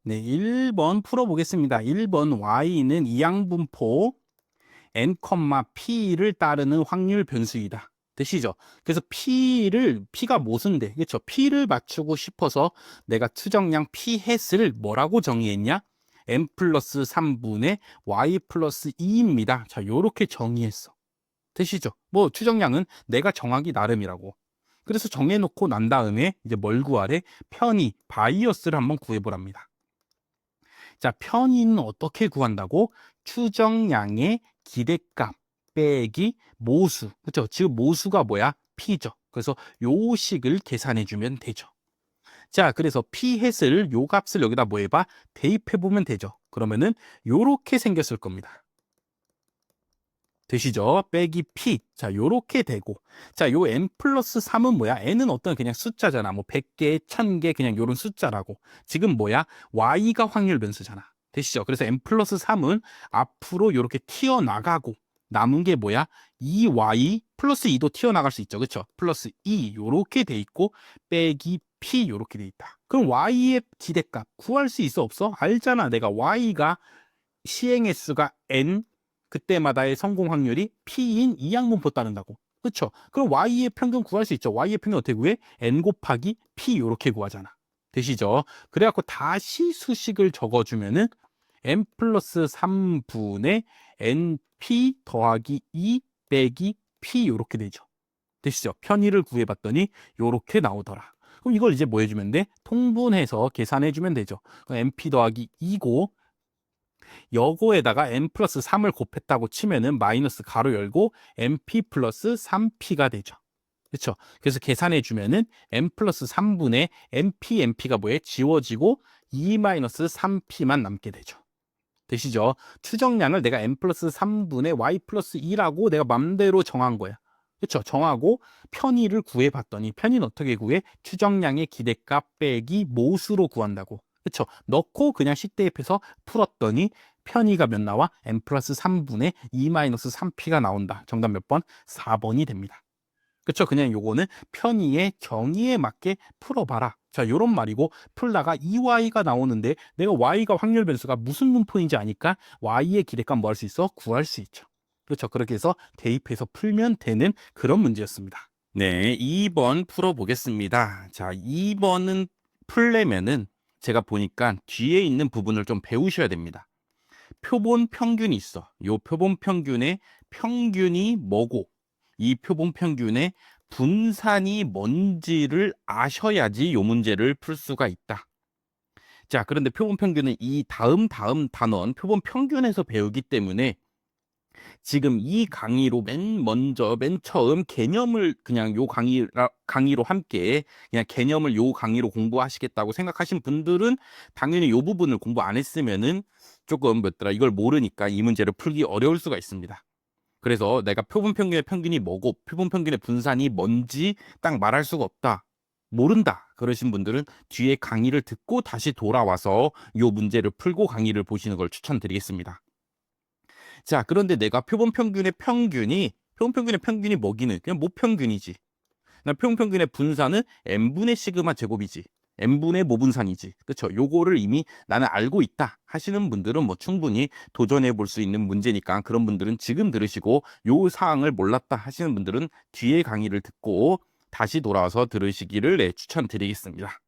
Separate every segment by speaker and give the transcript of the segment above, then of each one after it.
Speaker 1: 네, 1번 풀어보겠습니다. 1번 y는 이항분포 n, p를 따르는 확률 변수이다. 되시죠? 그래서 p가 무슨데? 그렇죠? p를 맞추고 싶어서 내가 추정량 p 햇을 뭐라고 정의했냐? n 플러스 3분의 y 플러스 2입니다. 자, 요렇게 정의했어. 되시죠? 뭐 추정량은 내가 정하기 나름이라고. 그래서 정해놓고 난 다음에 이제 뭘 구하래? 편의, 바이어스를 한번 구해보랍니다. 자, 편의는 어떻게 구한다고? 추정량의 기대값 빼기 모수. 그렇죠? 지금 모수가 뭐야? P죠. 그래서 요 식을 계산해 주면 되죠. 자, 그래서 P 햇을 요 값을 여기다 뭐 해봐? 대입해 보면 되죠. 그러면은 요렇게 생겼을 겁니다. 되시죠? 빼기 P. 자, 요렇게 되고. 자, 요 N 플러스 3은 뭐야? N은 어떤 그냥 숫자잖아. 뭐 100개, 1000개 그냥 요런 숫자라고. 지금 뭐야? Y가 확률 변수잖아. 되시죠? 그래서 N 플러스 3은 앞으로 요렇게 튀어나가고 남은 게 뭐야? 2Y 플러스 2도 튀어나갈 수 있죠. 그쵸? 플러스 2 요렇게 돼 있고 빼기 P 요렇게 돼 있다. 그럼 Y의 기대값 구할 수 있어 없어? 알잖아. 내가 Y가 시행의 수가 n 그때마다의 성공 확률이 p인 이항분포 따른다고. 그렇죠? 그럼 y의 평균 구할 수 있죠. y의 평균 어떻게 구해? n 곱하기 p 이렇게 구하잖아. 되시죠? 그래갖고 다시 수식을 적어주면은 n 플러스 3분의 np 더하기 2 빼기 p 이렇게 되죠. 되시죠? 편의를 구해봤더니 이렇게 나오더라. 그럼 이걸 이제 뭐 해주면 돼? 통분해서 계산해주면 되죠. np 더하기 2고 여거에다가 n 플러스 3을 곱했다고 치면은 마이너스 가로 열고 np 플러스 3p가 되죠. 그렇죠? 그래서 계산해 주면은 n 플러스 3분의 np가 뭐에 지워지고 2 마이너스 3p만 남게 되죠. 되시죠? 추정량을 내가 n 플러스 3분의 y 플러스 2라고 내가 맘대로 정한 거야. 그렇죠? 정하고 편의를 구해봤더니 편의는 어떻게 구해? 추정량의 기대값 빼기 모수로 구한다고. 그렇죠? 넣고 그냥 식대입해서 풀었더니 편의가 몇 나와? n 플러스 3분의 2 마이너스 3p가 나온다. 정답 몇 번? 4번이 됩니다. 그렇죠? 그냥 요거는 편의의 정의에 맞게 풀어봐라. 자, 요런 말이고 풀다가 2y가 나오는데 내가 y가 확률 변수가 무슨 분포인지 아니까 y의 기대값 뭐 할 수 있어? 구할 수 있죠. 그렇죠? 그렇게 해서 대입해서 풀면 되는 그런 문제였습니다. 네, 2번 풀어보겠습니다. 자, 2번은 풀려면은 제가 보니까 뒤에 있는 부분을 좀 배우셔야 됩니다. 표본 평균이 있어. 요 표본 평균의 평균이 뭐고 이 표본 평균의 분산이 뭔지를 아셔야지 요 문제를 풀 수가 있다. 자, 그런데 표본 평균은 이 다음 단원 표본 평균에서 배우기 때문에 지금 이 강의로 맨 처음 개념을 그냥 요 강의로 함께 그냥 개념을 요 강의로 공부하시겠다고 생각하신 분들은 당연히 요 부분을 공부 안 했으면은 조금 뭐더라 이걸 모르니까 이 문제를 풀기 어려울 수가 있습니다. 그래서 내가 표본 평균의 평균이 뭐고 표본 평균의 분산이 뭔지 딱 말할 수가 없다. 모른다. 그러신 분들은 뒤에 강의를 듣고 다시 돌아와서 요 문제를 풀고 강의를 보시는 걸 추천드리겠습니다. 자, 그런데 내가 표본 평균의 평균이 뭐기는 그냥 모평균이지. 나 표본 평균의 분산은 n분의 시그마 제곱이지. n분의 모분산이지. 그렇죠? 요거를 이미 나는 알고 있다 하시는 분들은 뭐 충분히 도전해 볼 수 있는 문제니까 그런 분들은 지금 들으시고 요 사항을 몰랐다 하시는 분들은 뒤에 강의를 듣고 다시 돌아와서 들으시기를 추천드리겠습니다.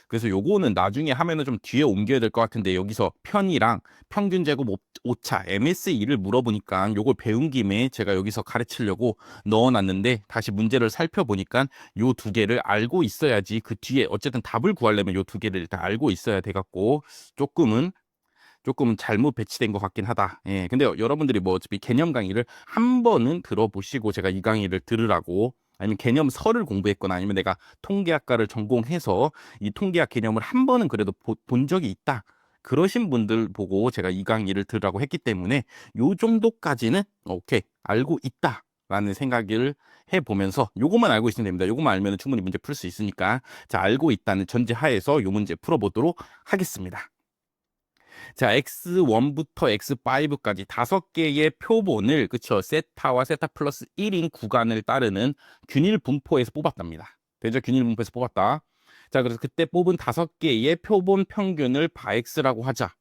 Speaker 1: 그래서 요거는 나중에 하면은 좀 뒤에 옮겨야 될 것 같은데 여기서 편이랑 평균 제곱 오차 MSE를 물어보니까 요걸 배운 김에 제가 여기서 가르치려고 넣어놨는데 다시 문제를 살펴보니까 요 두 개를 알고 있어야지 그 뒤에 어쨌든 답을 구하려면 요 두 개를 일단 알고 있어야 돼갖고 조금 잘못 배치된 것 같긴 하다. 예. 근데 여러분들이 뭐 어차피 개념 강의를 한 번은 들어보시고 제가 이 강의를 들으라고 아니면 개념서를 공부했거나 아니면 내가 통계학과를 전공해서 이 통계학 개념을 한 번은 그래도 본 적이 있다. 그러신 분들 보고 제가 이 강의를 들으라고 했기 때문에 요 정도까지는 오케이 알고 있다. 라는 생각을 해보면서 요것만 알고 있으면 됩니다. 요것만 알면 충분히 문제 풀 수 있으니까 자 알고 있다는 전제 하에서 요 문제 풀어보도록 하겠습니다. 자, X1부터 X5까지 5개의 표본을, 그쵸? 세타와 세타 플러스 1인 구간을 따르는 균일 분포에서 뽑았답니다. 되죠? 균일 분포에서 뽑았다. 자, 그래서 그때 뽑은 5개의 표본 평균을 바엑스라고 하자.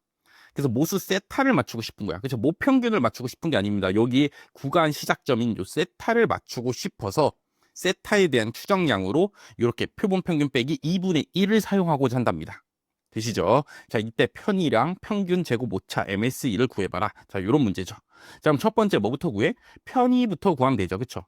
Speaker 1: 그래서 모수 세타를 맞추고 싶은 거야. 그렇죠? 모 평균을 맞추고 싶은 게 아닙니다. 여기 구간 시작점인 요 세타를 맞추고 싶어서 세타에 대한 추정량으로 이렇게 표본 평균 빼기 2분의 1을 사용하고자 한답니다. 되시죠? 자, 이때 편이랑 평균 제곱 오차 MSE를 구해봐라. 자, 이런 문제죠. 자, 그럼 첫 번째 뭐부터 구해? 편의부터 구하면 되죠. 그렇죠?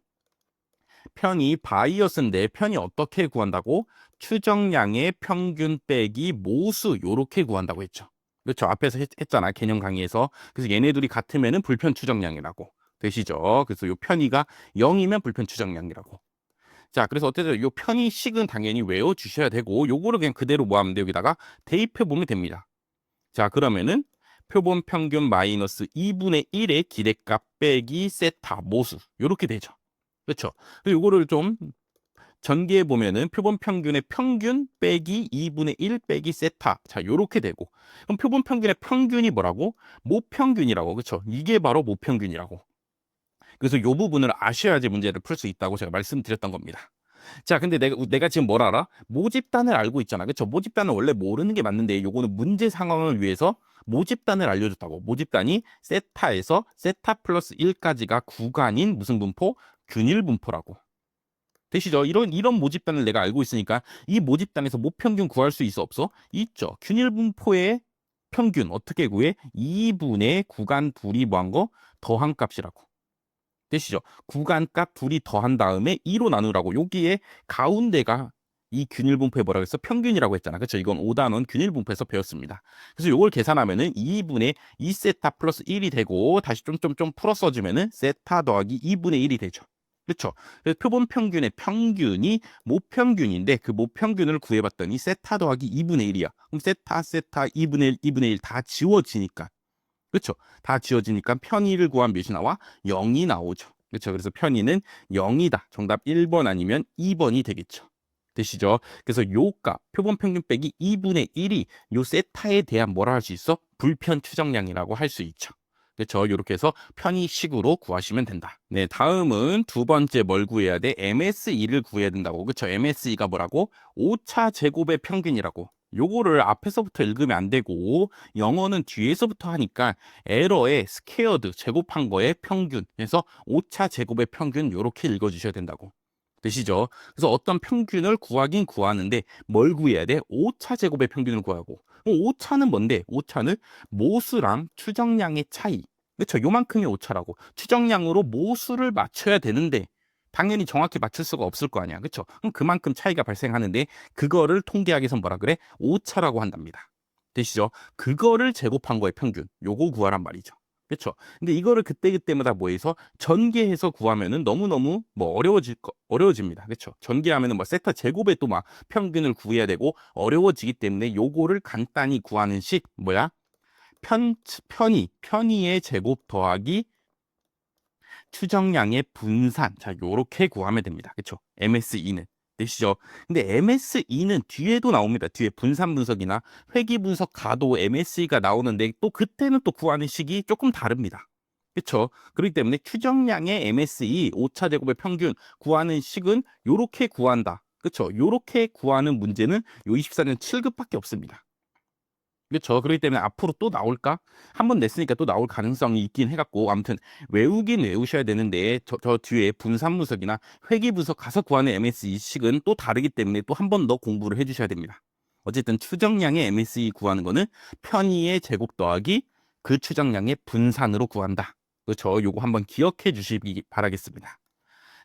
Speaker 1: 편이 바이어스인데 편이 어떻게 구한다고? 추정량의 평균 빼기 모수 요렇게 구한다고 했죠. 그렇죠. 앞에서 했잖아. 개념 강의에서. 그래서 얘네들이 같으면은 불편 추정량이라고 되시죠. 그래서 요 편의가 0이면 불편 추정량이라고. 자, 그래서 어쨌든 요 편의식은 당연히 외워 주셔야 되고 요거를 그냥 그대로 뭐 하면 돼? 여기다가 대입해 보면 됩니다. 자, 그러면은 표본 평균 마이너스 2분의 1의 기대값 빼기 세타 모수 요렇게 되죠. 그렇죠. 그리고 요거를 좀 전개해 보면은 표본 평균의 평균 빼기 2분의 1 빼기 세타. 자, 요렇게 되고. 그럼 표본 평균의 평균이 뭐라고? 모평균이라고. 그렇죠? 이게 바로 모평균이라고. 그래서 요 부분을 아셔야지 문제를 풀 수 있다고 제가 말씀드렸던 겁니다. 자, 근데 내가 지금 뭘 알아? 모집단을 알고 있잖아. 그렇죠? 모집단은 원래 모르는 게 맞는데 요거는 문제 상황을 위해서 모집단을 알려줬다고. 모집단이 세타에서 세타 플러스 1까지가 구간인 무슨 분포? 균일 분포라고. 되시죠? 이런 모집단을 내가 알고 있으니까 이 모집단에서 모평균 구할 수 있어 없어? 있죠. 균일 분포의 평균 어떻게 구해? 2분의 구간 둘이 뭐한 거? 더한 값이라고. 되시죠? 구간값 둘이 더한 다음에 2로 나누라고. 여기에 가운데가 이 균일 분포에 뭐라고 했어? 평균이라고 했잖아. 그렇죠? 이건 5단원 균일 분포에서 배웠습니다. 그래서 이걸 계산하면은 2분의 2세타 플러스 1이 되고 다시 좀 풀어 써주면은 세타 더하기 2분의 1이 되죠. 그렇죠? 그래서 표본 평균의 평균이 모평균인데 그 모평균을 구해봤더니 세타 더하기 2분의 1이야. 그럼 세타 2분의 1, 2분의 1 다 지워지니까. 그렇죠? 다 지워지니까 편의를 구한 몇이 나와? 0이 나오죠. 그렇죠? 그래서 편의는 0이다. 정답 1번 아니면 2번이 되겠죠. 되시죠? 그래서 요 값, 표본 평균 빼기 2분의 1이 요 세타에 대한 뭐라 할 수 있어? 불편 추정량이라고 할 수 있죠. 그렇죠? 이렇게 해서 편의식으로 구하시면 된다. 네, 다음은 두 번째 뭘 구해야 돼? MSE를 구해야 된다고. 그렇죠? MSE가 뭐라고? 오차 제곱의 평균이라고. 요거를 앞에서부터 읽으면 안 되고 영어는 뒤에서부터 하니까 에러에 스퀘어드 제곱한 거의 평균. 그래서 오차 제곱의 평균 요렇게 읽어 주셔야 된다고. 되시죠? 그래서 어떤 평균을 구하긴 구하는데 뭘 구해야 돼? 오차 제곱의 평균을 구하고. 오차는 뭔데? 오차는 모수랑 추정량의 차이. 그렇죠? 요만큼이 오차라고. 추정량으로 모수를 맞춰야 되는데 당연히 정확히 맞출 수가 없을 거 아니야. 그렇죠? 그럼 그만큼 차이가 발생하는데 그거를 통계학에서 뭐라 그래? 오차라고 한답니다. 되시죠? 그거를 제곱한 거의 평균. 요거 구하란 말이죠. 그렇죠? 근데 이거를 그때그때마다 뭐 해서 전개해서 구하면은 너무너무 뭐 어려워집니다. 그렇죠? 전개하면은 뭐 세타 제곱에 또 막 평균을 구해야 되고 어려워지기 때문에 요거를 간단히 구하는 식 뭐야? 편의의 제곱 더하기 추정량의 분산. 자, 요렇게 구하면 됩니다. 그렇죠? MSE는. 되시죠? 근데 MSE는 뒤에도 나옵니다. 뒤에 분산 분석이나 회귀 분석 가도 MSE가 나오는데 또 그때는 또 구하는 식이 조금 다릅니다. 그렇죠? 그렇기 때문에 추정량의 MSE 오차 제곱의 평균 구하는 식은 요렇게 구한다. 그렇죠? 요렇게 구하는 문제는 요 24년 7급밖에 없습니다. 그렇죠. 그렇기 때문에 앞으로 또 나올까? 한 번 냈으니까 또 나올 가능성이 있긴 해갖고 아무튼 외우긴 외우셔야 되는데 저 뒤에 분산 분석이나 회귀 분석 가서 구하는 MSE 식은 또 다르기 때문에 또 한 번 더 공부를 해주셔야 됩니다. 어쨌든 추정량의 MSE 구하는 거는 편의의 제곱 더하기 그 추정량의 분산으로 구한다. 그렇죠. 요거 한번 기억해 주시기 바라겠습니다.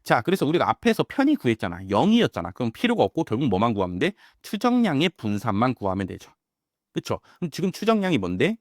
Speaker 1: 자, 그래서 우리가 앞에서 편의 구했잖아. 0이었잖아. 그럼 필요가 없고 결국 뭐만 구하면 돼? 추정량의 분산만 구하면 되죠. 그렇죠? 그럼 지금 추정량이 뭔데?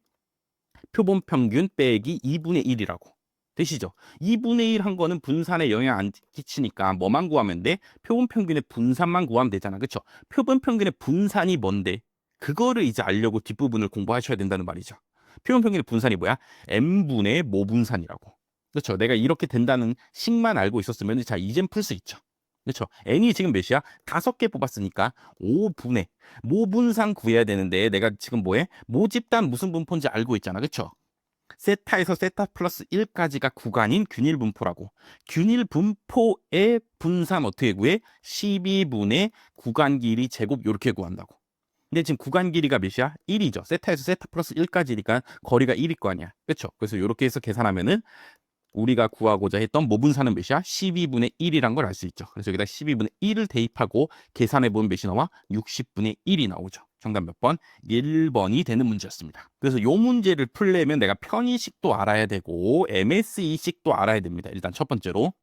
Speaker 1: 표본 평균 빼기 2분의 1이라고. 되시죠? 2분의 1 한 거는 분산에 영향 안 끼치니까 뭐만 구하면 돼? 표본 평균의 분산만 구하면 되잖아. 그렇죠? 표본 평균의 분산이 뭔데? 그거를 이제 알려고 뒷부분을 공부하셔야 된다는 말이죠. 표본 평균의 분산이 뭐야? n분의 모분산이라고. 그렇죠? 내가 이렇게 된다는 식만 알고 있었으면 자, 이젠 풀 수 있죠. 그렇죠? n이 지금 몇이야? 5개 뽑았으니까 5분의 모분산 구해야 되는데 내가 지금 뭐해? 모집단 무슨 분포인지 알고 있잖아. 그렇죠? 세타에서 세타 플러스 1까지가 구간인 균일 분포라고. 균일 분포의 분산 어떻게 구해? 12분의 구간 길이 제곱 이렇게 구한다고. 근데 지금 구간 길이가 몇이야? 1이죠. 세타에서 세타 플러스 1까지니까 거리가 1일 거 아니야. 그렇죠? 그래서 이렇게 해서 계산하면은 우리가 구하고자 했던 모분산은 몇이야? 12분의 1이란 걸 알 수 있죠. 그래서 여기다 12분의 1을 대입하고 계산해보면 몇이 나와? 60분의 1이 나오죠. 정답 몇 번? 1번이 되는 문제였습니다. 그래서 이 문제를 풀려면 내가 편의식도 알아야 되고 MSE식도 알아야 됩니다. 일단 첫 번째로.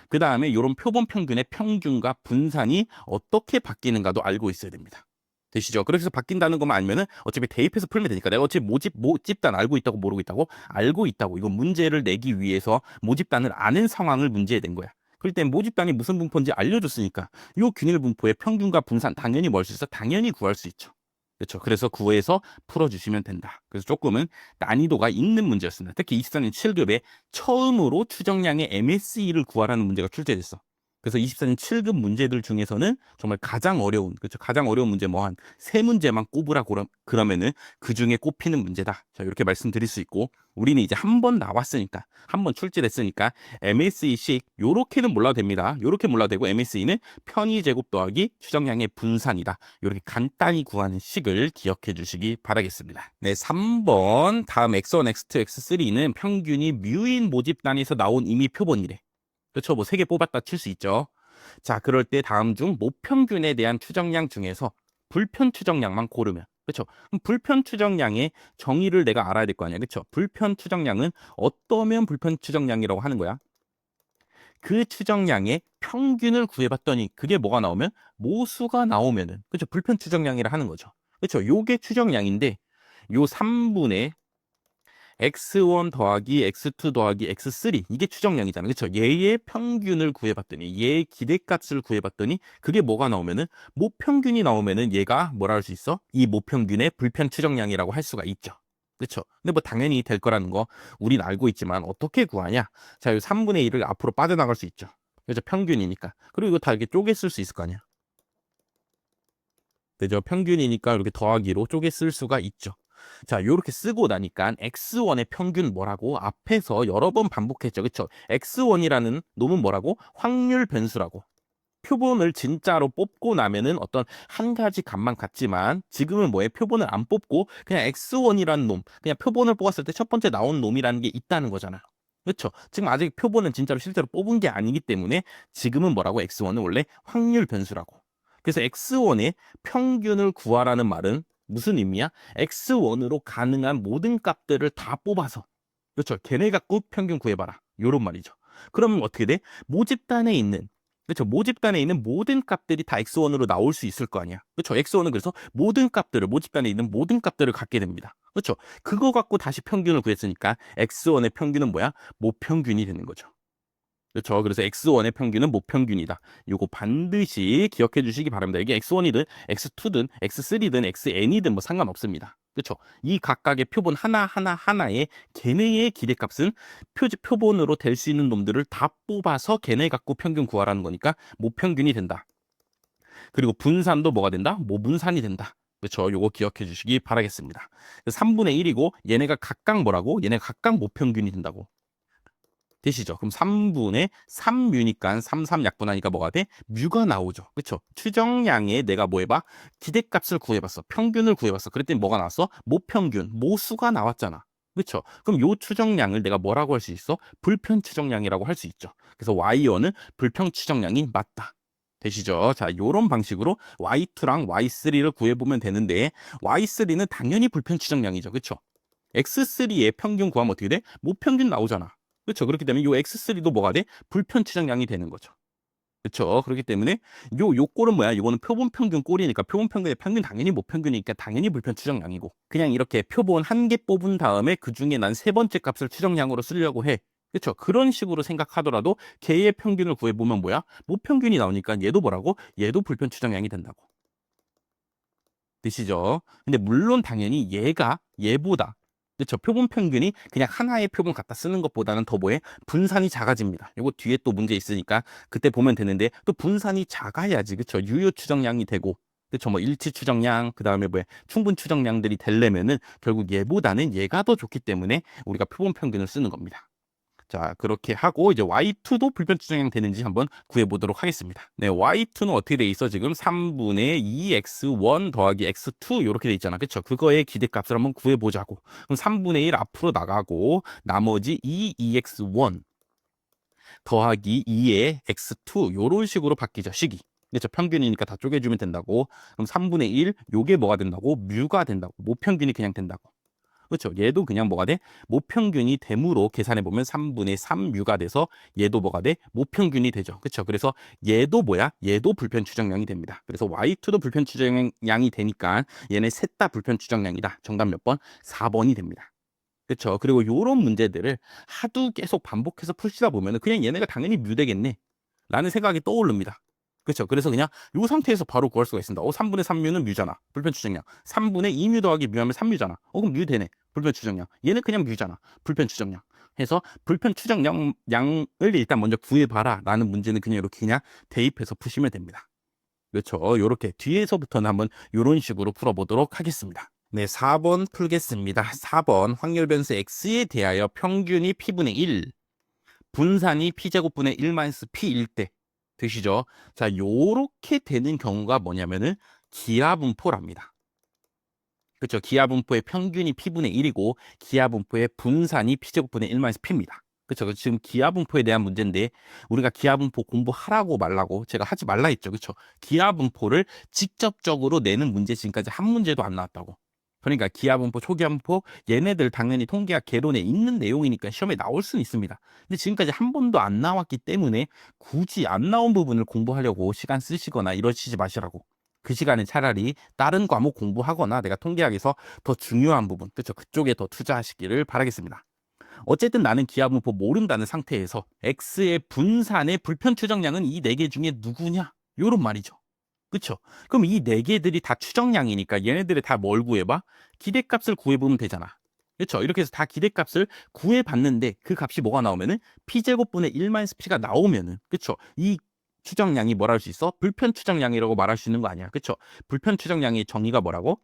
Speaker 1: 그 다음에 이런 표본 평균의 평균과 분산이 어떻게 바뀌는가도 알고 있어야 됩니다. 되시죠? 그래서 바뀐다는 것만 알면은 어차피 대입해서 풀면 되니까. 내가 어차피 모집단 알고 있다고 모르고 있다고? 알고 있다고. 이거 문제를 내기 위해서 모집단을 아는 상황을 문제에 낸 거야. 그럴 땐 모집단이 무슨 분포인지 알려줬으니까 이 균일 분포의 평균과 분산 당연히 뭘 수 있어? 당연히 구할 수 있죠. 그렇죠. 그래서 구해서 풀어주시면 된다. 그래서 조금은 난이도가 있는 문제였습니다. 특히 24년 7급에 처음으로 추정량의 MSE를 구하라는 문제가 출제됐어. 그래서 24년 7급 문제들 중에서는 정말 가장 어려운, 그렇죠. 가장 어려운 문제 뭐 한 세 문제만 꼽으라 그러면은 그 중에 꼽히는 문제다. 자, 이렇게 말씀드릴 수 있고, 우리는 이제 한 번 나왔으니까, 한 번 출제됐으니까 MSE식 요렇게는 몰라도 됩니다. 요렇게 몰라도 되고 MSE는 편의 제곱 더하기 추정량의 분산이다. 이렇게 간단히 구하는 식을 기억해 주시기 바라겠습니다. 네, 3번 다음 X1, X2, X3는 평균이 뮤인 모집단에서 나온 이미 표본이래. 그렇죠. 뭐 3개 뽑았다 칠 수 있죠. 자, 그럴 때 다음 중 모평균에 대한 추정량 중에서 불편 추정량만 고르면. 그렇죠. 그럼 불편 추정량의 정의를 내가 알아야 될 거 아니야. 그렇죠. 불편 추정량은 어떠면 불편 추정량이라고 하는 거야. 그 추정량의 평균을 구해봤더니 그게 뭐가 나오면 모수가 나오면은 그렇죠. 불편 추정량이라 하는 거죠. 그렇죠. 요게 추정량인데 요 3분의 x1 더하기 x2 더하기 x3 이게 추정량이잖아요. 그렇죠? 얘의 평균을 구해봤더니 얘의 기대값을 구해봤더니 그게 뭐가 나오면은 모평균이 나오면은 얘가 뭐라 할 수 있어? 이 모평균의 불편 추정량이라고 할 수가 있죠. 그렇죠? 근데 뭐 당연히 될 거라는 거 우린 알고 있지만 어떻게 구하냐? 자, 이 3분의 1을 앞으로 빠져나갈 수 있죠. 그렇죠? 평균이니까. 그리고 이거 다 이렇게 쪼개 쓸 수 있을 거 아니야. 그죠? 평균이니까 이렇게 더하기로 쪼개 쓸 수가 있죠. 자, 요렇게 쓰고 나니까 x1의 평균 뭐라고? 앞에서 여러 번 반복했죠. 그쵸? x1이라는 놈은 뭐라고? 확률 변수라고. 표본을 진짜로 뽑고 나면은 어떤 한 가지 값만 같지만 지금은 뭐에 표본을 안 뽑고 그냥 x1이라는 놈, 그냥 표본을 뽑았을 때 첫 번째 나온 놈이라는 게 있다는 거잖아. 그렇죠? 지금 아직 표본은 진짜로 실제로 뽑은 게 아니기 때문에 지금은 뭐라고? x1은 원래 확률 변수라고. 그래서 x1의 평균을 구하라는 말은 무슨 의미야? x1으로 가능한 모든 값들을 다 뽑아서 그렇죠? 걔네 갖고 평균 구해봐라. 요런 말이죠. 그러면 어떻게 돼? 모집단에 있는 그렇죠? 모집단에 있는 모든 값들이 다 x1으로 나올 수 있을 거 아니야. 그렇죠? x1은 그래서 모든 값들을 모집단에 있는 모든 값들을 갖게 됩니다. 그렇죠? 그거 갖고 다시 평균을 구했으니까 x1의 평균은 뭐야? 모평균이 되는 거죠. 그렇죠. 그래서 x1의 평균은 모평균이다. 요거 반드시 기억해 주시기 바랍니다. 이게 x1이든 x2든 x3든 xn이든 뭐 상관없습니다. 그렇죠. 이 각각의 표본 하나의 걔네의 기대값은 표본으로 될 수 있는 놈들을 다 뽑아서 걔네 갖고 평균 구하라는 거니까 모평균이 된다. 그리고 분산도 뭐가 된다? 모분산이 된다. 그렇죠. 요거 기억해 주시기 바라겠습니다. 3분의 1이고 얘네가 각각 뭐라고? 얘네가 각각 모평균이 된다고. 되시죠? 그럼 3분의 3뮤니까 3 약분하니까 뭐가 돼? 뮤가 나오죠. 그렇죠? 추정량에 내가 뭐 해봐? 기대값을 구해봤어. 평균을 구해봤어. 그랬더니 뭐가 나왔어? 모평균, 모수가 나왔잖아. 그렇죠? 그럼 요 추정량을 내가 뭐라고 할 수 있어? 불편 추정량이라고 할 수 있죠. 그래서 Y1은 불편 추정량이 맞다. 되시죠? 자, 요런 방식으로 Y2랑 Y3를 구해보면 되는데 Y3는 당연히 불편 추정량이죠. 그렇죠? X3의 평균 구하면 어떻게 돼? 모평균 나오잖아. 그렇죠. 그렇기 때문에 요 X3도 뭐가 돼? 불편 추정량이 되는 거죠. 그렇죠. 그렇기 때문에 요 꼴은 뭐야? 요거는 표본 평균 꼴이니까 표본 평균의 평균 당연히 모평균이니까 당연히 불편 추정량이고 그냥 이렇게 표본 한 개 뽑은 다음에 그 중에 난 세 번째 값을 추정량으로 쓰려고 해. 그렇죠. 그런 식으로 생각하더라도 걔의 평균을 구해보면 뭐야? 모평균이 나오니까 얘도 뭐라고? 얘도 불편 추정량이 된다고. 되시죠? 근데 물론 당연히 얘보다 그렇죠. 표본 평균이 그냥 하나의 표본 갖다 쓰는 것보다는 더 뭐해? 분산이 작아집니다. 이거 뒤에 또 문제 있으니까 그때 보면 되는데 또 분산이 작아야지 그렇죠. 유효 추정량이 되고 그쵸? 뭐 일치 추정량, 그 다음에 뭐 충분 추정량들이 되려면은 결국 얘보다는 얘가 더 좋기 때문에 우리가 표본 평균을 쓰는 겁니다. 자, 그렇게 하고 이제 y2도 불편 추정량 되는지 한번 구해보도록 하겠습니다. 네, y2는 어떻게 돼 있어? 지금 3분의 2x1 더하기 x2 이렇게 돼 있잖아. 그쵸? 그거의 기대값을 한번 구해보자고. 그럼 3분의 1 앞으로 나가고 나머지 2x1 더하기 2의 x2 요런 식으로 바뀌죠. 식이. 그렇죠. 평균이니까 다 쪼개주면 된다고. 그럼 3분의 1 요게 뭐가 된다고? 뮤가 된다고. 모평균이 그냥 된다고. 그렇죠. 얘도 그냥 뭐가 돼? 모평균이 됨으로 계산해 보면 3분의 3뮤가 돼서 얘도 뭐가 돼? 모평균이 되죠. 그렇죠. 그래서 얘도 뭐야? 얘도 불편 추정량이 됩니다. 그래서 y2도 불편 추정량이 되니까 얘네 셋 다 불편 추정량이다. 정답 몇 번? 4번이 됩니다. 그렇죠. 그리고 요런 문제들을 하도 계속 반복해서 풀시다 보면 그냥 얘네가 당연히 뮤 되겠네 라는 생각이 떠오릅니다. 그렇죠. 그래서 그냥 요 상태에서 바로 구할 수가 있습니다. 3분의 3뮤는 뮤잖아. 불편 추정량. 3분의 2뮤 더하기 뮤하면 3뮤잖아. 그럼 뮤 되네. 불편 추정량. 얘는 그냥 뮤잖아. 불편 추정량. 해서 불편 추정량 양을 일단 먼저 구해봐라 라는 문제는 그냥 이렇게 그냥 대입해서 푸시면 됩니다. 그렇죠. 요렇게 뒤에서부터는 한번 요런 식으로 풀어보도록 하겠습니다. 네, 4번 풀겠습니다. 4번 확률 변수 x에 대하여 평균이 p분의 1, 분산이 p제곱분의 1-p일 때 되시죠? 자, 요렇게 되는 경우가 뭐냐면은 기하분포랍니다. 그렇죠? 기하분포의 평균이 p분의 1이고 기하분포의 분산이 p제곱분의 1-p입니다. 그렇죠? 지금 기하분포에 대한 문제인데 우리가 기하분포 공부하라고 말라고 제가 하지 말라 했죠. 그렇죠? 기하분포를 직접적으로 내는 문제 지금까지 한 문제도 안 나왔다고. 그러니까 기하분포, 초기하분포 얘네들 당연히 통계학 개론에 있는 내용이니까 시험에 나올 수는 있습니다. 근데 지금까지 한 번도 안 나왔기 때문에 굳이 안 나온 부분을 공부하려고 시간 쓰시거나 이러시지 마시라고. 그 시간에 차라리 다른 과목 공부하거나 내가 통계학에서 더 중요한 부분, 그렇죠? 그쪽에 더 투자하시기를 바라겠습니다. 어쨌든 나는 기하분포 모른다는 상태에서 X의 분산의 불편 추정량은 이 네 개 중에 누구냐? 요런 말이죠. 그쵸? 그럼 이 네 개들이 다 추정량이니까 얘네들을 다 뭘 구해봐? 기대값을 구해보면 되잖아. 그렇죠? 이렇게 해서 다 기대값을 구해봤는데 그 값이 뭐가 나오면은 p제곱분의 1-p가 나오면은 그렇죠? 이 추정량이 뭐라 할 수 있어? 불편 추정량이라고 말할 수 있는 거 아니야. 그렇죠? 불편 추정량의 정의가 뭐라고?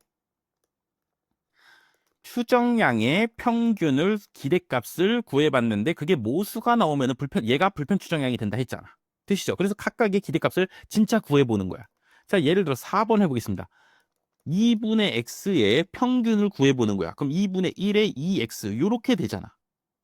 Speaker 1: 추정량의 평균을 기대값을 구해봤는데 그게 모수가 나오면은 얘가 불편 추정량이 된다 했잖아. 되시죠? 그래서 각각의 기대값을 진짜 구해보는 거야. 자, 예를 들어 4번 해보겠습니다. 2분의 x의 평균을 구해보는 거야. 그럼 2분의 1의 2x 요렇게 되잖아.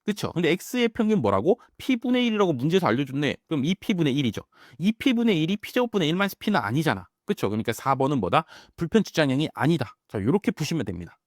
Speaker 1: 그쵸? 근데 x의 평균 뭐라고? p분의 1이라고 문제에서 알려줬네. 그럼 2p분의 1이죠. 2p분의 1이 p제곱분의 1-p는 아니잖아. 그쵸? 그러니까 4번은 뭐다? 불편 추정량이 아니다. 자, 요렇게 푸시면 됩니다.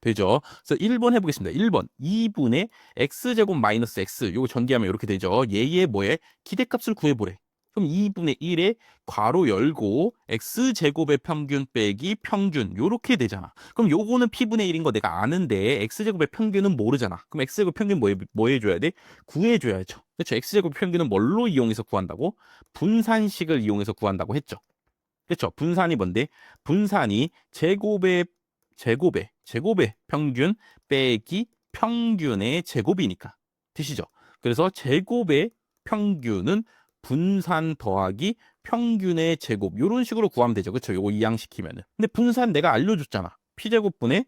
Speaker 1: 되죠? 그래서 1번 해보겠습니다. 1번 2분의 x제곱 마이너스 x 요거 전개하면 이렇게 되죠. 얘의 뭐에? 기대값을 구해보래. 그럼 2분의 1에 괄호 열고 x제곱의 평균 빼기 평균 요렇게 되잖아. 그럼 요거는 p분의 1인 거 내가 아는데 x제곱의 평균은 모르잖아. 그럼 x제곱 평균 뭐 해줘야 돼? 구해줘야죠. 그렇죠? x제곱 평균은 뭘로 이용해서 구한다고? 분산식을 이용해서 구한다고 했죠. 그렇죠? 분산이 뭔데? 분산이 제곱의 평균 빼기 평균의 제곱이니까 되시죠? 그래서 제곱의 평균은 분산 더하기 평균의 제곱 이런 식으로 구하면 되죠. 그렇죠? 요거 이항시키면은. 근데 분산 내가 알려줬잖아. p제곱분의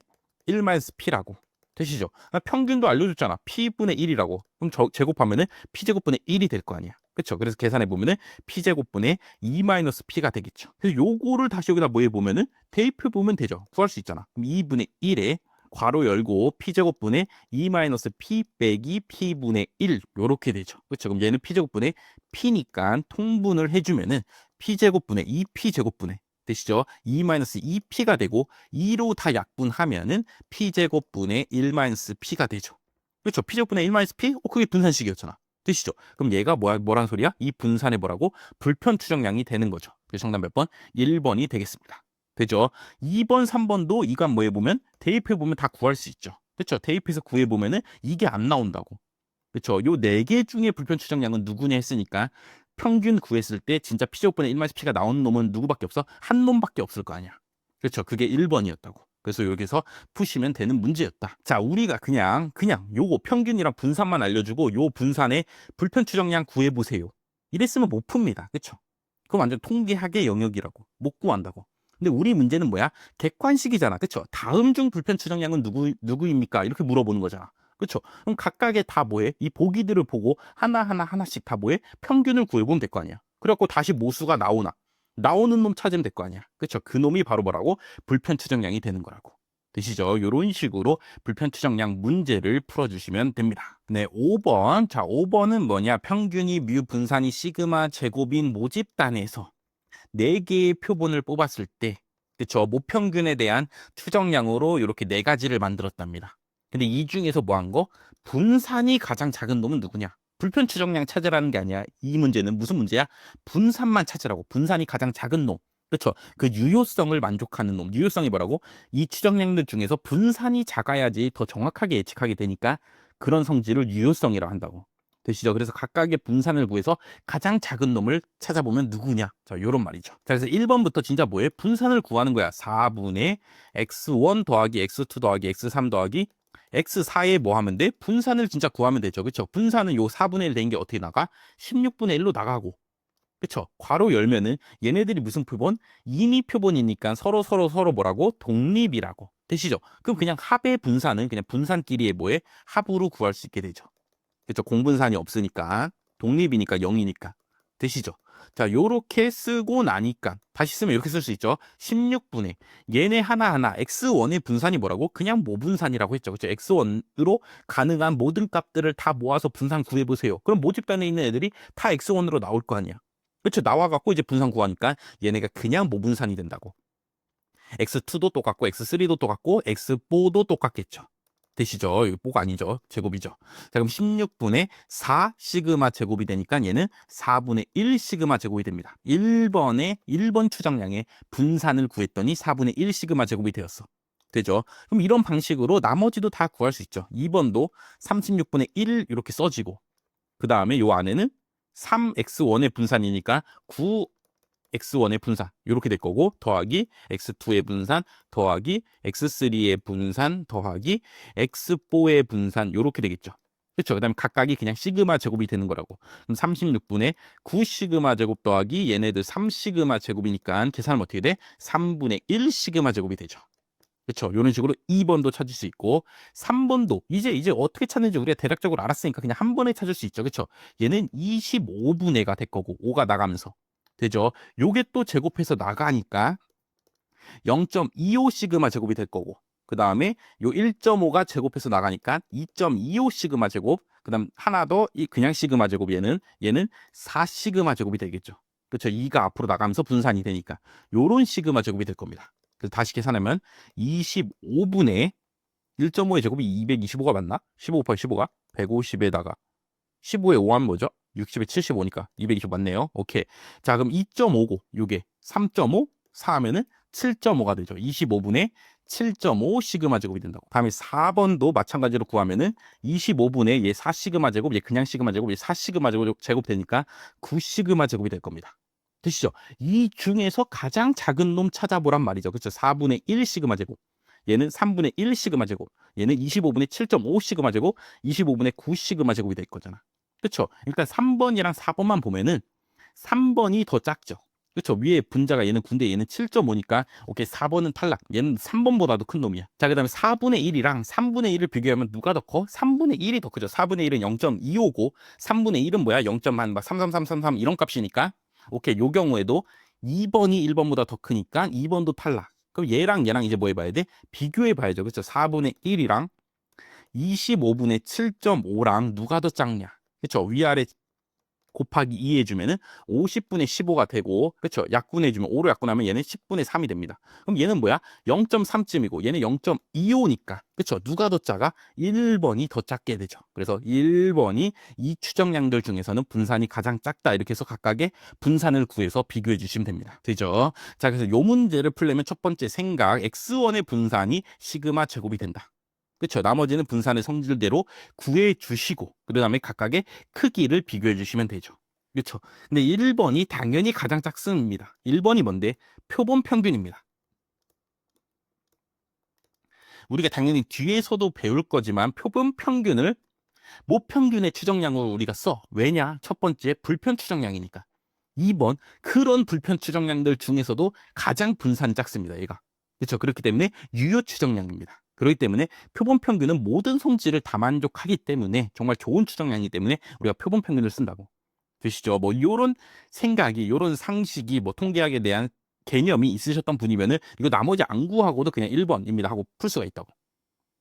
Speaker 1: 1-p라고. 되시죠? 평균도 알려줬잖아. p분의 1이라고. 그럼 제곱하면은 p제곱분의 1이 될 거 아니야. 그렇죠? 그래서 계산해 보면은 p제곱분의 2-p가 되겠죠. 그래서 요거를 다시 여기다 뭐 해보면은 대입해 보면 되죠. 구할 수 있잖아. 그럼 2분의 1에 괄호 열고 p제곱분의 2-p 빼기 p분의 1 요렇게 되죠. 그렇죠? 그럼 얘는 p제곱분의 p니까 통분을 해주면은 p제곱분의 2p제곱분의 되시죠? 2-2p가 되고 2로 다 약분하면은 p제곱분의 1-p가 되죠. 그렇죠? p제곱분의 1-p? 그게 분산식이었잖아. 되시죠? 그럼 얘가 뭐란 소리야? 이 분산의 뭐라고? 불편 추정량이 되는 거죠. 그래서 정답 몇 번? 1번이 되겠습니다. 되죠? 2번, 3번도 이거 뭐 해보면 대입해보면 다 구할 수 있죠. 그렇죠? 대입해서 구해보면은 이게 안 나온다고. 그렇죠? 요 네 개 중에 불편 추정량은 누구냐 했으니까 평균 구했을 때 진짜 p제곱분의 1-p가 나오는 놈은 누구밖에 없어? 한 놈밖에 없을 거 아니야. 그렇죠? 그게 1번이었다고. 그래서 여기서 푸시면 되는 문제였다. 자, 우리가 그냥 요거 평균이랑 분산만 알려주고 요 분산의 불편 추정량 구해보세요. 이랬으면 못 풉니다. 그렇죠? 그건 완전 통계학의 영역이라고. 못 구한다고. 근데 우리 문제는 뭐야? 객관식이잖아. 그쵸? 다음 중 불편 추정량은 누구입니까? 이렇게 물어보는 거잖아. 그쵸? 그럼 각각의 다 뭐해? 이 보기들을 보고 하나씩 다 뭐해? 평균을 구해보면 될 거 아니야. 그래갖고 다시 모수가 나오는 놈 찾으면 될 거 아니야. 그쵸? 그 놈이 바로 뭐라고? 불편 추정량이 되는 거라고. 되시죠? 이런 식으로 불편 추정량 문제를 풀어주시면 됩니다. 네, 5번. 자, 5번은 뭐냐? 평균이 뮤 분산이 시그마 제곱인 모집단에서 4개의 표본을 뽑았을 때, 그쵸? 모평균에 대한 추정량으로 이렇게 4가지를 만들었답니다. 근데 이 중에서 뭐 한 거? 분산이 가장 작은 놈은 누구냐? 불편 추정량 찾으라는 게 아니야. 이 문제는 무슨 문제야? 분산만 찾으라고. 분산이 가장 작은 놈. 그렇죠. 그 유효성을 만족하는 놈. 유효성이 뭐라고? 이 추정량들 중에서 분산이 작아야지 더 정확하게 예측하게 되니까 그런 성질을 유효성이라고 한다고. 되시죠? 그래서 각각의 분산을 구해서 가장 작은 놈을 찾아보면 누구냐? 자, 요런 말이죠. 자, 그래서 1번부터 진짜 뭐예요? 분산을 구하는 거야. 4분의 x1 더하기 x2 더하기 x3 더하기 x4에 뭐 하면 돼? 분산을 진짜 구하면 되죠. 그렇죠? 분산은 요 4분의 1 된 게 어떻게 나가? 16분의 1로 나가고. 그쵸? 괄호 열면은 얘네들이 무슨 표본? 임의 표본이니까 서로 뭐라고? 독립이라고. 되시죠? 그럼 그냥 합의 분산은 그냥 분산끼리의 뭐에? 합으로 구할 수 있게 되죠. 그쵸? 공분산이 없으니까. 독립이니까 0이니까. 되시죠? 자, 요렇게 쓰고 나니까 다시 쓰면 이렇게 쓸 수 있죠. 16분의 얘네 하나하나 x1의 분산이 뭐라고? 그냥 모분산이라고 했죠. 그쵸? x1으로 가능한 모든 값들을 다 모아서 분산 구해보세요. 그럼 모집단에 있는 애들이 다 x1으로 나올 거 아니야. 그렇죠. 나와갖고 이제 분산 구하니까 얘네가 그냥 모분산이 된다고. x2도 똑같고 x3도 똑같고 x4도 똑같겠죠. 되시죠? 이거 뽀가 아니죠. 제곱이죠. 자, 그럼 16분의 4 시그마 제곱이 되니까 얘는 4분의 1 시그마 제곱이 됩니다. 1번 추정량의 분산을 구했더니 4분의 1 시그마 제곱이 되었어. 되죠? 그럼 이런 방식으로 나머지도 다 구할 수 있죠. 2번도 36분의 1 이렇게 써지고 그 다음에 요 안에는 3x1의 분산이니까 9x1의 분산 이렇게 될 거고 더하기 x2의 분산 더하기 x3의 분산 더하기 x4의 분산 이렇게 되겠죠. 그렇죠. 그 다음에 각각이 그냥 시그마 제곱이 되는 거라고. 그럼 36분의 9 시그마 제곱 더하기 얘네들 3 시그마 제곱이니까 계산하면 어떻게 돼? 3분의 1 시그마 제곱이 되죠. 그렇죠. 이런 식으로 2번도 찾을 수 있고 3번도 이제 어떻게 찾는지 우리가 대략적으로 알았으니까 그냥 한 번에 찾을 수 있죠. 그렇죠. 얘는 25분의가 될 거고 5가 나가면서 되죠. 요게 또 제곱해서 나가니까 0.25 시그마 제곱이 될 거고 그 다음에 요 1.5가 제곱해서 나가니까 2.25 시그마 제곱 그 다음 하나 더 그냥 시그마 제곱 얘는 4 시그마 제곱이 되겠죠. 그렇죠. 2가 앞으로 나가면서 분산이 되니까 요런 시그마 제곱이 될 겁니다. 그래서 다시 계산하면 25분의 1.5의 제곱이 225가 맞나? 15 곱하기 15가 150에다가 15에 5 하면 뭐죠? 60에 75니까 225 맞네요. 오케이. 자, 그럼 2.5고 요게 3.5 4 하면은 7.5가 되죠. 25분의 7.5 시그마 제곱이 된다고. 다음에 4번도 마찬가지로 구하면은 25분의 얘 4 시그마 제곱, 얘 그냥 시그마 제곱, 얘 4 시그마 제곱 되니까 9 시그마 제곱이 될 겁니다. 되시죠? 이 중에서 가장 작은 놈 찾아보란 말이죠. 그렇죠? 4분의 1 시그마 제곱. 얘는 3분의 1 시그마 제곱. 얘는 25분의 7.5 시그마 제곱, 25분의 9 시그마 제곱이 될 거잖아. 그렇죠? 일단 3번이랑 4번만 보면은 3번이 더 작죠. 그렇죠? 위에 분자가 얘는 9인데 얘는 7.5니까 오케이 4번은 탈락. 얘는 3번보다도 큰 놈이야. 자, 그다음에 4분의 1이랑 3분의 1을 비교하면 누가 더 커? 3분의 1이 더 크죠. 4분의 1은 0.25고 3분의 1은 뭐야? 0.3333 이런 값이니까 오케이. 요 경우에도 2번이 1번보다 더 크니까 2번도 탈락. 그럼 얘랑 이제 뭐 해봐야 돼? 비교해 봐야죠. 그렇죠? 4분의 1이랑 25분의 7.5랑 누가 더 작냐? 그렇죠? 위아래 곱하기 2 해주면은 50분의 15가 되고, 그렇죠? 약분해주면 5로 약분하면 얘는 10분의 3이 됩니다. 그럼 얘는 뭐야? 0.3쯤이고 얘는 0.25니까, 그렇죠? 누가 더 작아? 1번이 더 작게 되죠. 그래서 1번이 이 추정량들 중에서는 분산이 가장 작다. 이렇게 해서 각각의 분산을 구해서 비교해 주시면 됩니다. 되죠? 자, 그래서 요 문제를 풀려면 첫 번째 생각, x1의 분산이 시그마 제곱이 된다. 그렇죠. 나머지는 분산의 성질대로 구해 주시고 그다음에 각각의 크기를 비교해 주시면 되죠. 그렇죠. 근데 1번이 당연히 가장 작습니다. 1번이 뭔데? 표본 평균입니다. 우리가 당연히 뒤에서도 배울 거지만 표본 평균을 모평균의 추정량으로 우리가 써. 왜냐? 첫 번째 불편 추정량이니까. 2번 그런 불편 추정량들 중에서도 가장 분산이 작습니다. 얘가. 그렇죠. 그렇기 때문에 유효 추정량입니다. 그렇기 때문에 표본 평균은 모든 성질을 다 만족하기 때문에 정말 좋은 추정량이기 때문에 우리가 표본 평균을 쓴다고. 되시죠? 뭐 요런 생각이, 요런 상식이 뭐 통계학에 대한 개념이 있으셨던 분이면은 이거 나머지 안 구하고도 그냥 1번입니다 하고 풀 수가 있다고.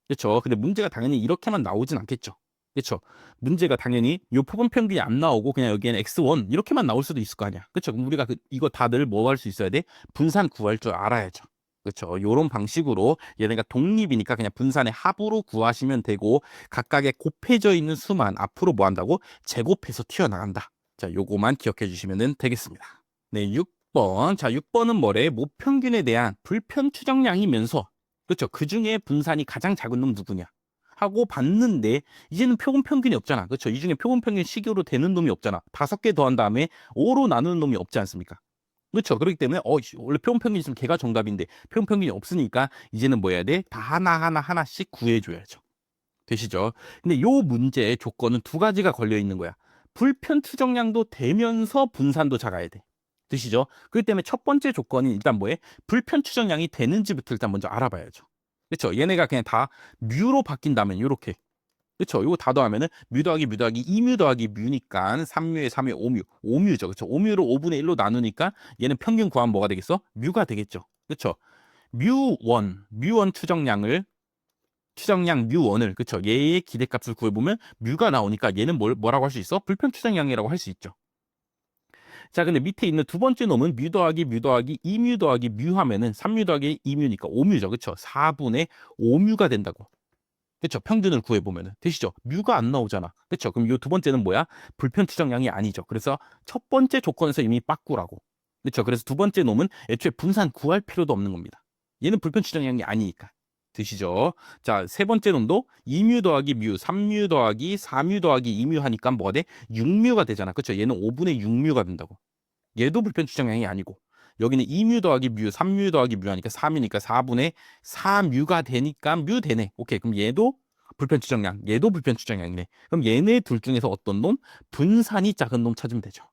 Speaker 1: 그렇죠? 근데 문제가 당연히 이렇게만 나오진 않겠죠. 그렇죠? 문제가 당연히 요 표본 평균이 안 나오고 그냥 여기에는 x1 이렇게만 나올 수도 있을 거 아니야. 그렇죠? 그럼 우리가 이거 다들 뭐 할 수 있어야 돼? 분산 구할 줄 알아야죠. 그렇죠? 요런 방식으로 얘네가 독립이니까 그냥 분산의 합으로 구하시면 되고 각각의 곱해져 있는 수만 앞으로 뭐 한다고? 제곱해서 튀어나간다. 자, 요거만 기억해 주시면 되겠습니다. 네, 6번. 자, 6번은 뭐래? 모평균에 대한 불편 추정량이면서 그렇죠. 그 중에 분산이 가장 작은 놈 누구냐? 하고 봤는데 이제는 표본 평균이 없잖아. 그렇죠. 이 중에 표본 평균 식으로 되는 놈이 없잖아. 5개 더한 다음에 5로 나누는 놈이 없지 않습니까? 그렇죠. 그렇기 때문에 원래 표본 평균이 있으면 걔가 정답인데 표본 평균이 없으니까 이제는 뭐 해야 돼? 다 하나씩 구해줘야죠. 되시죠? 근데 요 문제의 조건은 두 가지가 걸려 있는 거야. 불편 추정량도 되면서 분산도 작아야 돼. 되시죠? 그렇기 때문에 첫 번째 조건이 일단 뭐해? 불편 추정량이 되는지부터 일단 먼저 알아봐야죠. 그렇죠? 얘네가 그냥 다 뮤로 바뀐다면 요렇게. 그렇죠? 요거 다 더하면은 뮤 더하기 뮤 더하기 2뮤 더하기 뮤니까 3뮤에 3뮤에 5뮤. 5뮤죠. 그렇죠? 5뮤를 5분의 1로 나누니까 얘는 평균 구하면 뭐가 되겠어? 뮤가 되겠죠. 그렇죠? 뮤1 추정량 뮤1을 그쵸 얘의 기대값을 구해보면 뮤가 나오니까 얘는 뭐라고 할 수 있어? 불편 추정량이라고 할 수 있죠. 자, 근데 밑에 있는 두 번째 놈은 뮤 더하기 2뮤 더하기 뮤 하면은 3뮤 더하기 2뮤니까 5뮤죠. 그쵸? 4분의 5뮤가 된다고. 그쵸? 평균을 구해보면은. 되시죠? 뮤가 안 나오잖아. 그쵸? 그럼 이 두 번째는 뭐야? 불편 추정량이 아니죠. 그래서 첫 번째 조건에서 이미 빠꾸라고. 그쵸? 그래서 두 번째 놈은 애초에 분산 구할 필요도 없는 겁니다. 얘는 불편 추정량이 아니니까. 드시죠? 자, 세 번째 놈도 2뮤 더하기 뮤, 3뮤 더하기 4뮤 더하기 2뮤 하니까 뭐가 돼? 6뮤가 되잖아. 그쵸? 얘는 5분의 6뮤가 된다고. 얘도 불편 추정량이 아니고. 여기는 2뮤 더하기 뮤, 3뮤 더하기 뮤 하니까 3이니까 4분의 4뮤가 되니까 뮤 되네. 오케이. 그럼 얘도 불편 추정량, 얘도 불편 추정량이네. 그럼 얘네 둘 중에서 어떤 놈? 분산이 작은 놈 찾으면 되죠.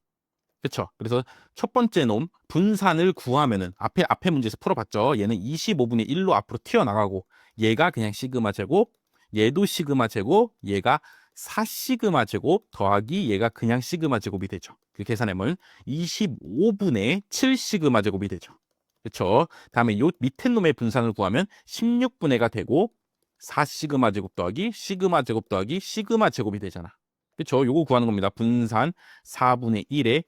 Speaker 1: 그렇죠. 그래서 첫 번째 놈 분산을 구하면은 앞에 문제에서 풀어봤죠. 얘는 25분의 1로 앞으로 튀어나가고 얘가 그냥 시그마 제곱, 얘도 시그마 제곱, 얘가 4시그마 제곱 더하기 얘가 그냥 시그마 제곱이 되죠. 그 계산해보면 25분의 7시그마 제곱이 되죠. 그렇죠. 다음에 요 밑에 놈의 분산을 구하면 16분의가 되고 4시그마 제곱 더하기 시그마 제곱 더하기 시그마 제곱이 되잖아. 그렇죠. 요거 구하는 겁니다. 분산 4분의 1에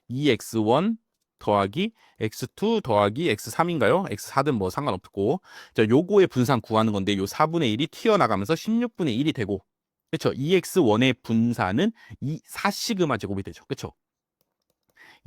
Speaker 1: 2x1 더하기 x2 더하기 x3인가요? x4든 뭐 상관없고 자, 요거의 분산 구하는 건데 요 4분의 1이 튀어나가면서 16분의 1이 되고 그렇죠? 2x1의 분산은 4시그마 제곱이 되죠. 그렇죠?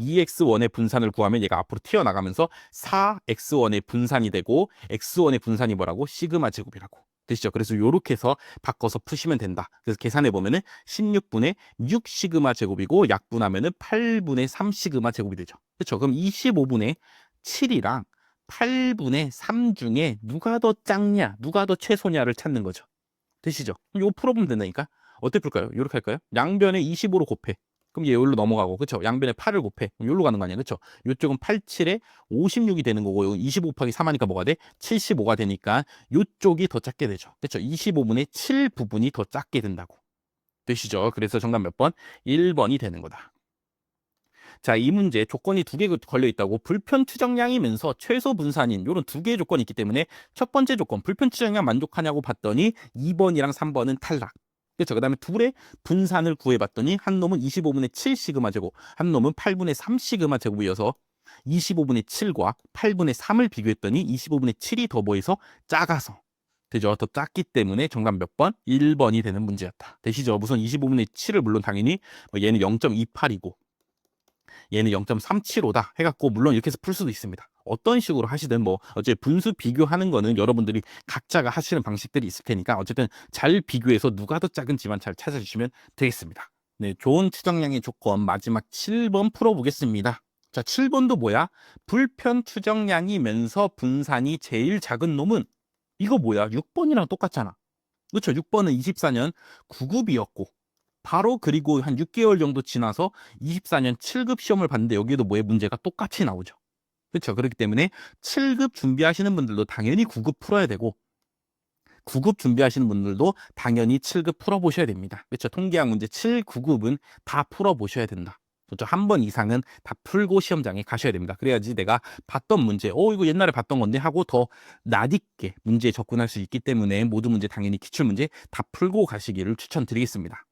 Speaker 1: 2x1의 분산을 구하면 얘가 앞으로 튀어나가면서 4x1의 분산이 되고 x1의 분산이 뭐라고? 시그마 제곱이라고. 되시죠? 그래서 요렇게 해서 바꿔서 푸시면 된다. 그래서 계산해 보면은 16분의 6 시그마 제곱이고 약분하면은 8분의 3 시그마 제곱이 되죠. 그렇죠? 그럼 25분의 7이랑 8분의 3 중에 누가 더 작냐, 누가 더 최소냐를 찾는 거죠. 되시죠? 요 풀어보면 된다니까. 어떻게 풀까요? 요렇게 할까요? 양변에 25로 곱해. 그럼 얘 여기로 넘어가고, 그쵸? 양변에 8을 곱해. 그럼 여기로 가는 거 아니야, 그쵸? 요쪽은 8, 7에 56이 되는 거고, 25 곱하기 3 하니까 뭐가 돼? 75가 되니까 요쪽이 더 작게 되죠. 그쵸? 25분의 7 부분이 더 작게 된다고. 되시죠? 그래서 정답 몇 번? 1번이 되는 거다. 자, 이 문제 조건이 두 개 걸려 있다고. 불편 추정량이면서 최소 분산인 요런 두 개의 조건이 있기 때문에 첫 번째 조건 불편 추정량 만족하냐고 봤더니 2번이랑 3번은 탈락. 그렇죠. 그다음에 둘의 분산을 구해봤더니 한 놈은 25분의 7 시그마 제곱, 한 놈은 8분의 3 시그마 제곱이어서 25분의 7과 8분의 3을 비교했더니 25분의 7이 더 보여서 작아서 되죠. 더 작기 때문에 정답 몇 번? 1번이 되는 문제였다. 되시죠? 우선 25분의 7을 물론 당연히 얘는 0.28이고 얘는 0.375다 해갖고 물론 이렇게 해서 풀 수도 있습니다. 어떤 식으로 하시든 뭐 어째 분수 비교하는 거는 여러분들이 각자가 하시는 방식들이 있을 테니까 어쨌든 잘 비교해서 누가 더 작은지만 잘 찾아주시면 되겠습니다. 네, 좋은 추정량의 조건 마지막 7번 풀어보겠습니다. 자, 7번도 뭐야? 불편 추정량이면서 분산이 제일 작은 놈은 이거 뭐야? 6번이랑 똑같잖아. 그렇죠? 6번은 24년 9급이었고 바로 그리고 한 6개월 정도 지나서 24년 7급 시험을 봤는데 여기에도 뭐의 문제가 똑같이 나오죠. 그렇죠. 그렇기 때문에 7급 준비하시는 분들도 당연히 9급 풀어야 되고 9급 준비하시는 분들도 당연히 7급 풀어보셔야 됩니다. 그렇죠. 통계학 문제 7, 9급은 다 풀어보셔야 된다. 그렇죠. 한 번 이상은 다 풀고 시험장에 가셔야 됩니다. 그래야지 내가 봤던 문제, 이거 옛날에 봤던 건데 하고 더 낯익게 문제에 접근할 수 있기 때문에 모든 문제 당연히 기출문제 다 풀고 가시기를 추천드리겠습니다.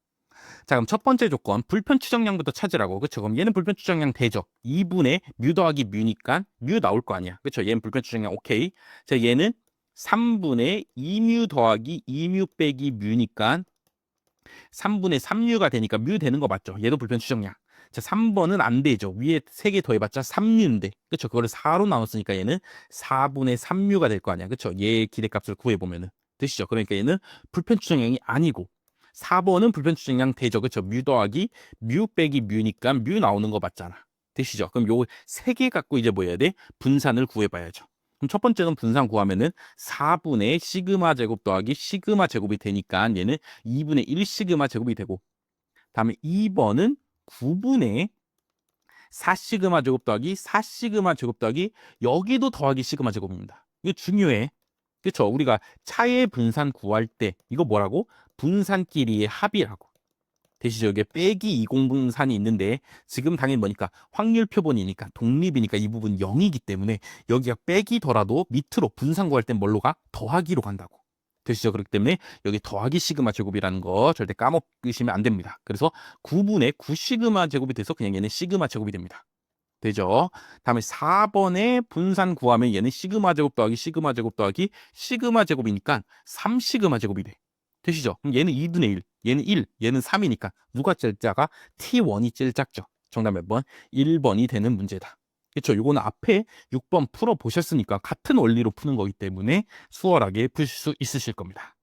Speaker 1: 자, 그럼 첫 번째 조건, 불편 추정량부터 찾으라고. 그렇죠. 그럼 얘는 불편 추정량 대죠. 2분의 뮤 더하기 뮤니까 뮤 나올 거 아니야. 그렇죠. 얘는 불편 추정량 오케이. 자, 얘는 3분의 2뮤 더하기 2뮤 빼기 뮤니까 3분의 3뮤가 되니까 뮤 되는 거 맞죠? 얘도 불편 추정량. 자, 3번은 안 되죠. 위에 3개 더해봤자 3뮤인데. 그렇죠. 그거를 4로 나눴으니까 얘는 4분의 3뮤가 될 거 아니야. 그렇죠. 얘의 기대값을 구해보면은. 되시죠? 그러니까 얘는 불편 추정량이 아니고 4번은 불편 추정량 되죠. 그렇죠. 뮤 더하기 뮤 빼기 뮤니까 뮤 나오는 거 맞잖아. 되시죠? 그럼 요 3개 갖고 이제 뭐 해야 돼? 분산을 구해봐야죠. 그럼 첫 번째는 분산 구하면은 4분의 시그마 제곱 더하기 시그마 제곱이 되니까 얘는 2분의 1 시그마 제곱이 되고, 다음에 2번은 9분의 4 시그마 제곱 더하기 4 시그마 제곱 더하기 여기도 더하기 시그마 제곱입니다. 이거 중요해. 그렇죠? 우리가 차의 분산 구할 때 이거 뭐라고? 분산끼리의 합이라고. 되시죠? 여기에 빼기 20분산이 있는데 지금 당연히 뭐니까 확률 표본이니까 독립이니까 이 부분 0이기 때문에 여기가 빼기더라도 밑으로 분산 구할 땐 뭘로 가? 더하기로 간다고. 되시죠? 그렇기 때문에 여기 더하기 시그마 제곱이라는 거 절대 까먹으시면 안 됩니다. 그래서 9분의 9 시그마 제곱이 돼서 그냥 얘는 시그마 제곱이 됩니다. 되죠? 다음에 4번에 분산 구하면 얘는 시그마 제곱 더하기 시그마 제곱 더하기 시그마 제곱이니까 3 시그마 제곱이 돼. 되시죠? 그럼 얘는 2분의 1, 얘는 1, 얘는 3이니까 누가 제일 작아? T1이 제일 작죠. 정답 몇 번? 1번이 되는 문제다. 그렇죠? 요거는 앞에 6번 풀어보셨으니까 같은 원리로 푸는 거기 때문에 수월하게 푸실 수 있으실 겁니다.